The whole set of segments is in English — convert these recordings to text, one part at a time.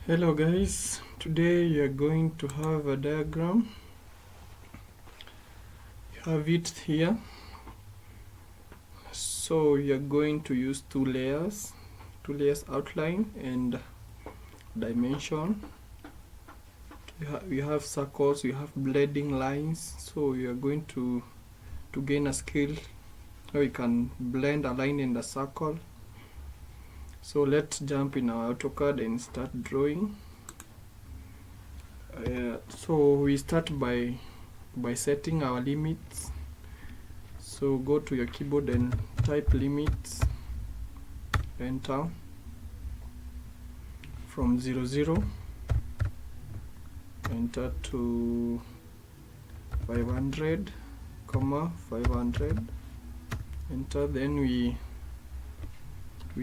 Hello guys, today you are going to have a diagram. You have it here. So you are going to use two layers outline and dimension. You have circles, you have blending lines, so you are going to gain a skill how you can blend a line and a circle. So let's jump in our Autocad and start drawing. So we start by setting our limits. So go to your keyboard and type limits, enter. From 00 enter to 500, 500, enter. Then we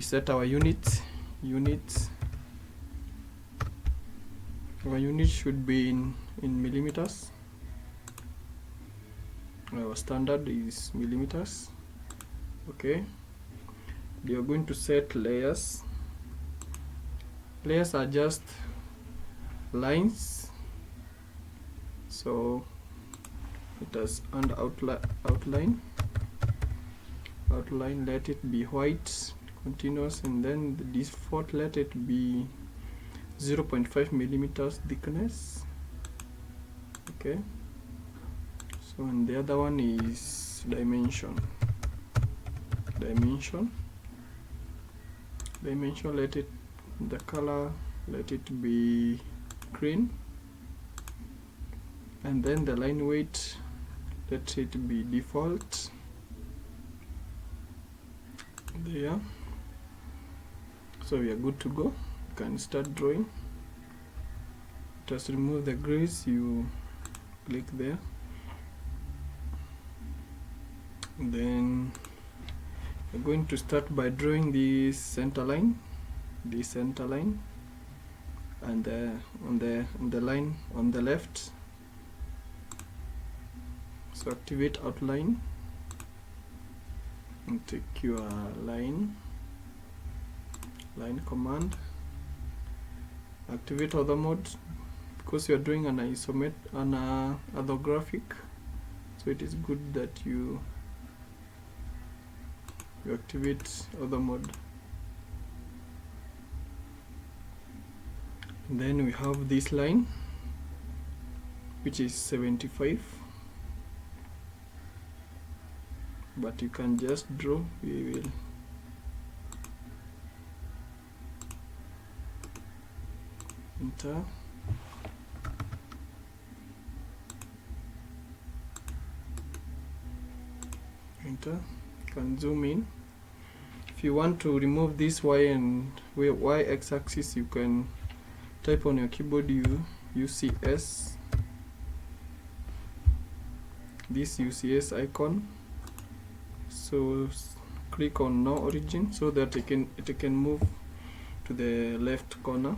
set our units. Our unit should be in millimeters. Our standard is millimeters. Okay, we are going to set layers. Layers are just lines, so it has and outline, let it be white continuous, and then the default let it be 0.5 millimeters thickness. Okay, so and the other one is dimension, let it, the color, let it be green, and then the line weight, let it be default. There, so we are good to go. You can start drawing. Just remove the grease, you click there, then we're going to start by drawing this center line, and on the line on the left. So activate outline and take your line command. Activate other mode because you are doing an orthographic, so it is good that you activate other mode. And then we have this line which is 75, but you can just draw. We will enter, can zoom in. If you want to remove this y and x-axis, you can type on your keyboard UCS, this UCS icon. So click on no origin so that it can move to the left corner,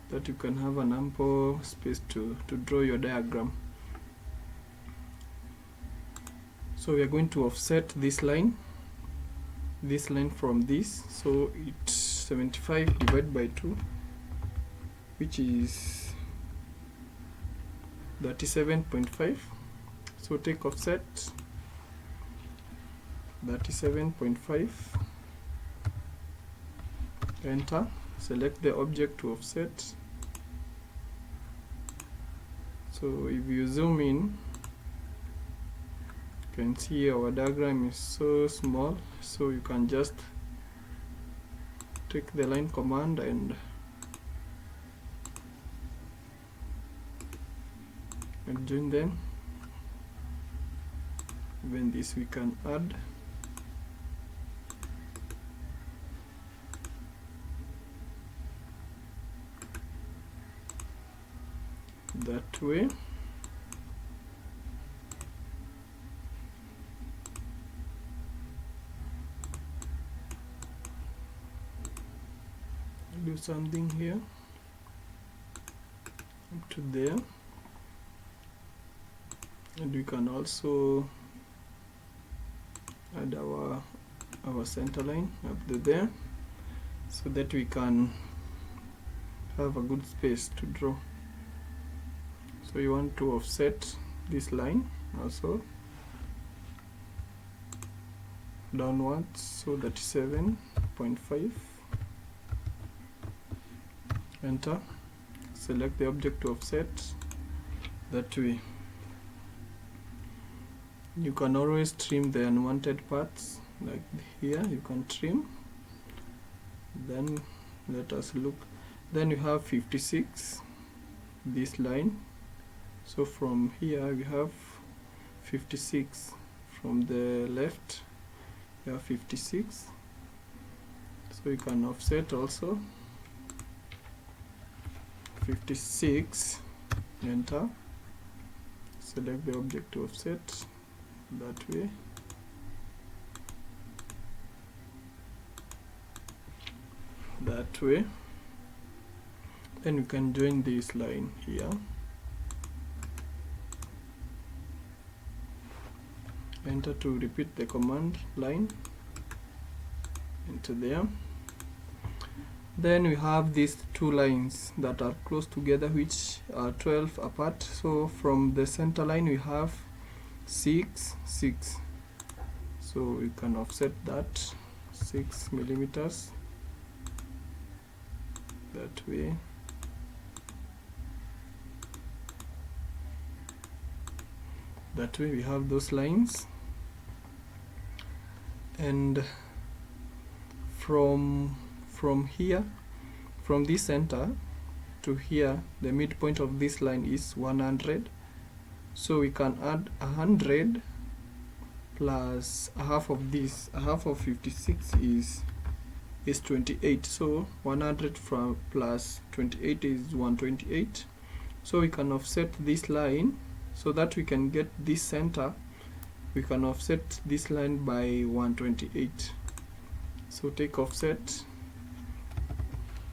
so that you can have an ample space to draw your diagram. So we are going to offset this line from this, so it's 75 divided by 2, which is 37.5. so take offset 37.5, enter, select the object to offset. So if you zoom in, you can see our diagram is so small, so you can just take the line command and join them. Even this we can add. That way. Do something here up to there, and we can also add our center line up to there, so that we can have a good space to draw. So you want to offset this line also downwards, so that 7.5. Enter. Select the object to offset that way. You can always trim the unwanted parts, like here you can trim. Then let us look. Then you have 56, this line. So from here we have 56, from the left you have 56, so you can offset also 56. Enter. Select the object to offset that way. That way. Then you can join this line here. Enter to repeat the command line into there. Then we have these two lines that are close together, which are 12 apart. So from the center line we have 6, 6. So we can offset that 6 millimeters that way. That way we have those lines. And from here, from this center to here, the midpoint of this line is 100. So we can add 100 plus a half of this. A half of 56 is 28. So 100 from plus 28 is 128. So we can offset this line so that we can get this center. We can offset this line by 128. So take offset,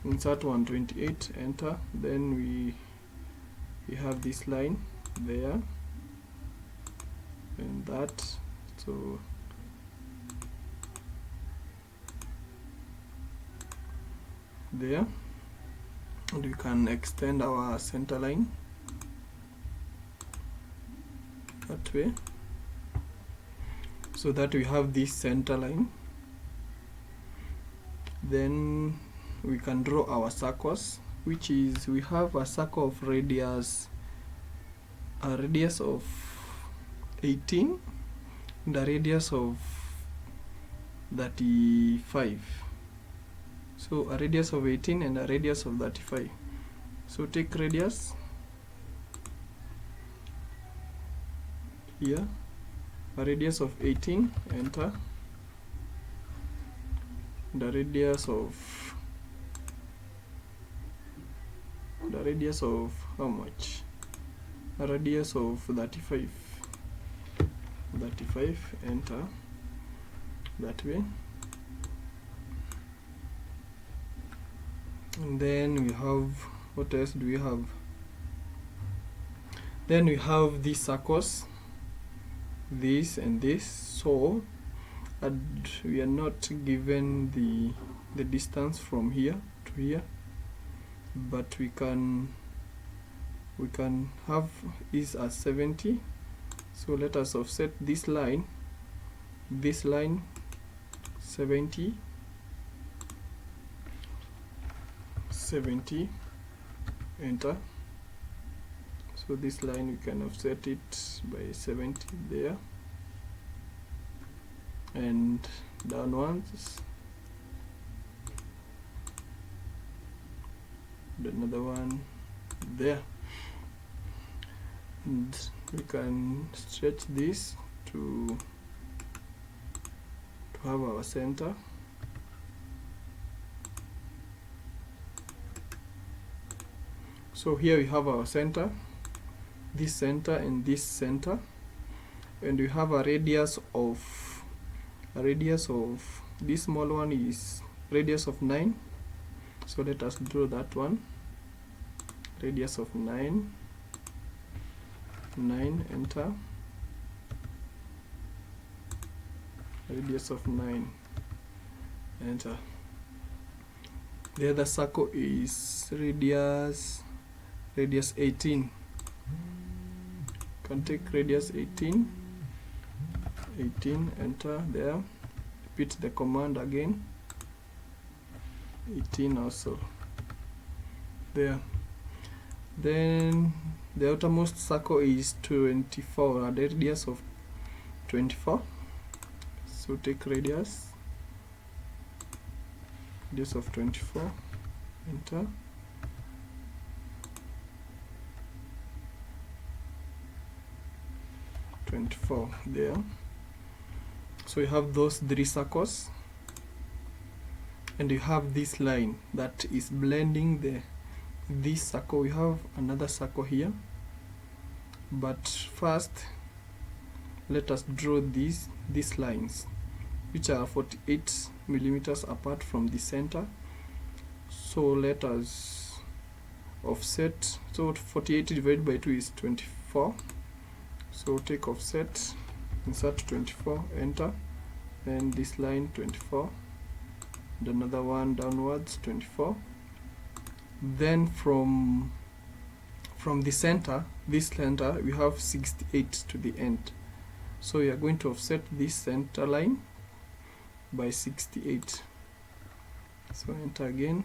insert 128, enter. Then we have this line there and that. So there, and we can extend our center line that way, so that we have this center line. Then we can draw our circles, which is, we have a circle of radius of 18 and a radius of 35. So a radius of 18 and a radius of 35. So take radius here, a radius of 18, enter. The radius of how much? A radius of 35, enter. That way. And then we have, what else do we have? Then we have these circles, this and this. So and we are not given the distance from here to here, but we can have is as 70. So let us offset this line 70, enter. So this line we can offset it by 70 there, and downwards another one there, and we can stretch this to have our center. So here we have our center, this center and this center, and we have a radius of this small one is radius of 9. So let us draw that one, radius of 9, enter. Radius of 9, enter. The other circle is radius 18. Can take radius 18, enter there, repeat the command again, 18 also there. Then the outermost circle is 24, a radius of 24, so take radius of 24, enter. There. So you have those 3 circles, and you have this line that is blending this circle. We have another circle here, but first let us draw these lines, which are 48 millimeters apart from the center. So let us offset. So 48 divided by 2 is 24. So take offset, insert 24, enter, and this line 24, and another one downwards 24. Then from the center, this center, we have 68 to the end. So we are going to offset this center line by 68. So enter again,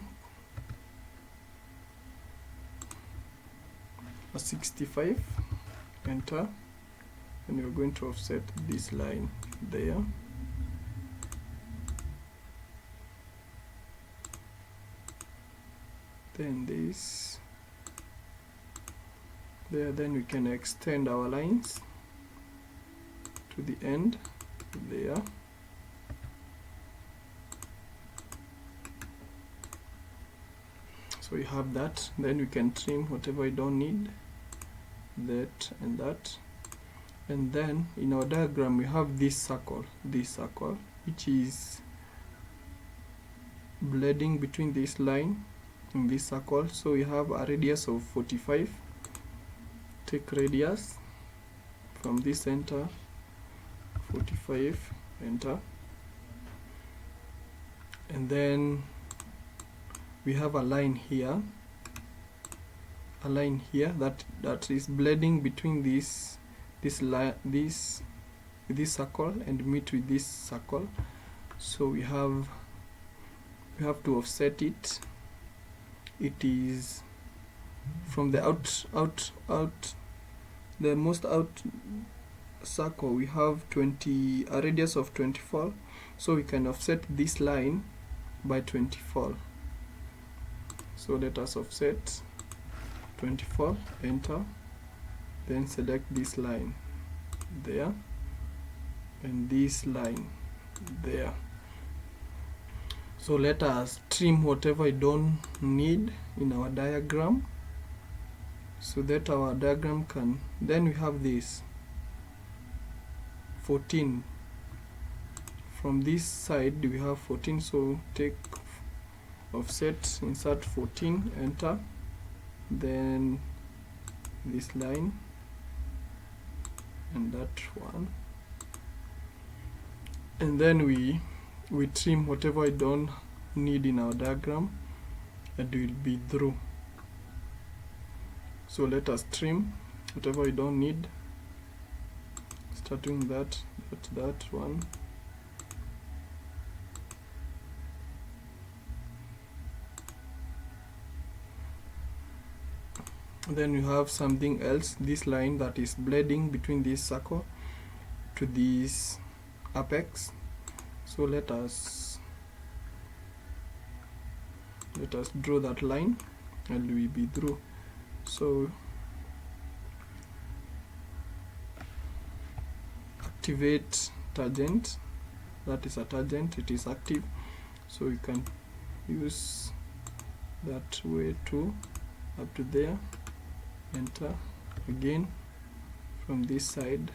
65, enter. And we're going to offset this line there. Then this there. Then we can extend our lines to the end there. So we have that. Then we can trim whatever we don't need, that and that. And then in our diagram we have this circle, which is blending between this line and this circle. So we have a radius of 45. Take radius from this center, 45, enter. And then we have a line here, that is blending between this circle and meet with this circle. So we have to offset it. It is from the the most out circle. We have a radius of 24, so we can offset this line by 24. So let us offset 24, enter. Then select this line there and this line there. So let us trim whatever I don't need in our diagram, so that our diagram can, then we have this 14. From this side we have 14, so take offset, insert 14, enter. Then this line and that one, and then we trim whatever I don't need in our diagram, and we'll be through. So let us trim whatever I don't need, starting that one. Then you have something else, this line that is blending between this circle to this apex. So let us draw that line, and we be through. So activate tangent, that is a tangent, it is active, so you can use that way too, up to there. Enter again from this side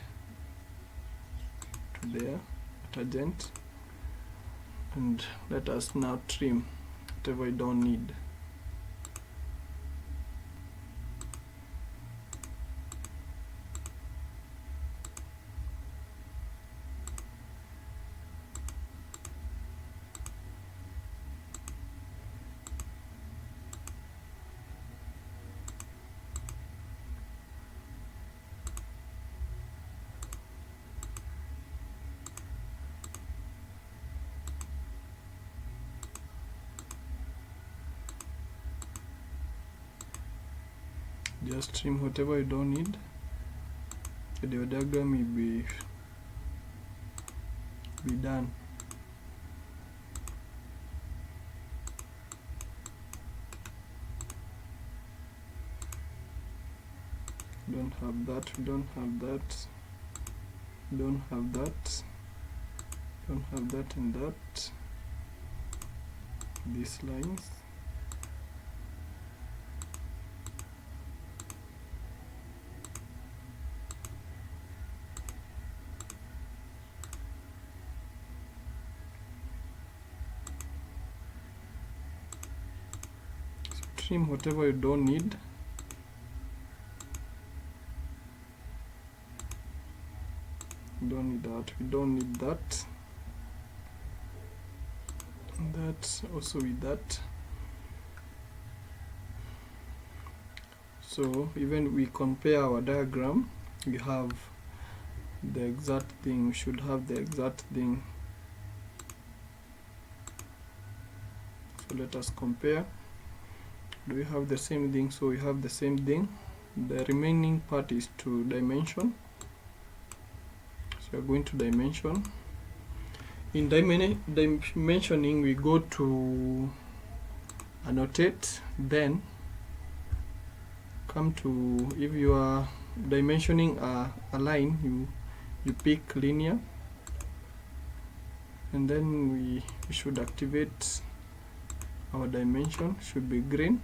to there, tangent, and let us now trim whatever I don't need. just trim whatever you don't need, and your diagram will be done. Don't have that, don't have that, don't have that, don't have that and that. These lines. So trim whatever you don't need. Don't need that, we don't need that, and that also with that. So even we compare our diagram, we have the exact thing, we should have the exact thing. So let us compare. Do we have the same thing? So we have the same thing. The remaining part is to dimension. So we're going to dimension. In dimensioning, we go to annotate, then come to, if you are dimensioning a line, you pick linear, and then we should activate our dimension, should be green,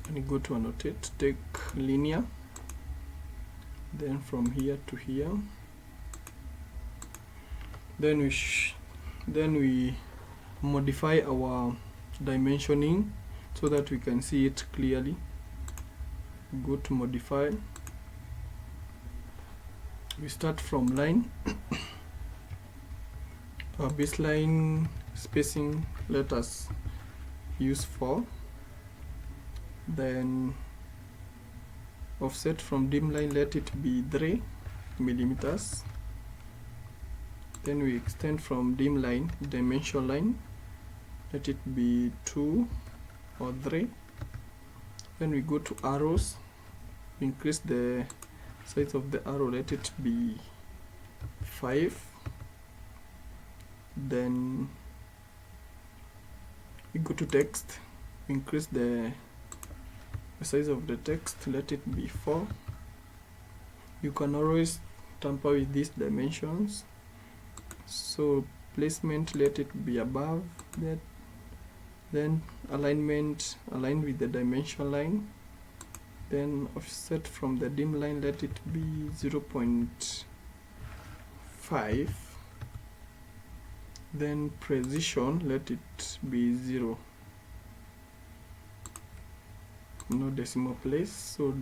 and you go to annotate, take linear, then from here to here, then we modify our dimensioning so that we can see it clearly. Go to modify, we start from line. Our baseline spacing, let us use 4, then offset from dim line, let it be 3 millimeters. Then we extend from dim line, dimension line, let it be 2 or 3. Then we go to arrows, increase the size of the arrow, let it be 5. Then we go to text, increase the size of the text, let it be 4. You can always tamper with these dimensions. So placement, let it be above that. Then alignment, align with the dimension line. Then offset from the dim line, let it be 0.5. Then precision, let it be 0. No decimal place, so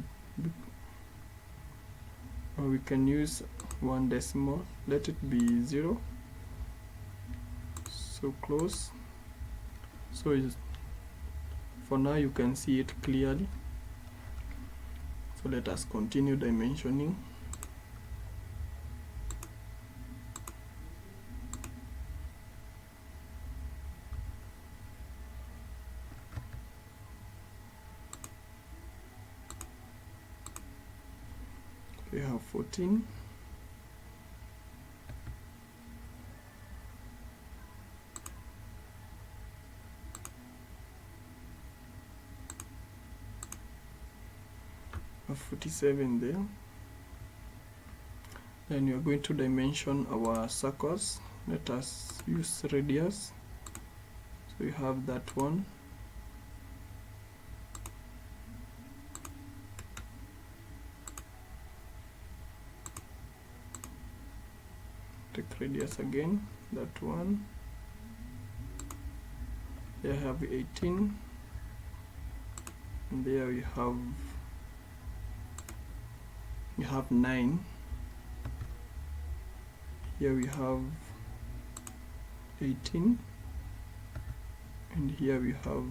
or we can use 1 decimal, let it be 0. So close. So for now you can see it clearly. So let us continue dimensioning. We have 14. We have 47 there. Then we are going to dimension our circles. Let us use radius. So we have that one. Take radius again, that one. There I have 18, and there we have 9. Here we have 18, and here we have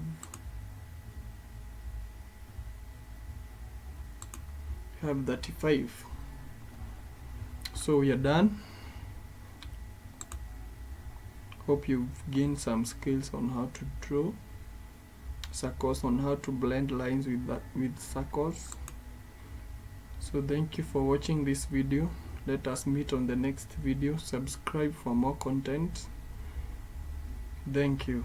35. So we are done. Hope you've gained some skills on how to draw. circles, on how to blend lines with circles. So thank you for watching this video. Let us meet on the next video. Subscribe for more content. Thank you.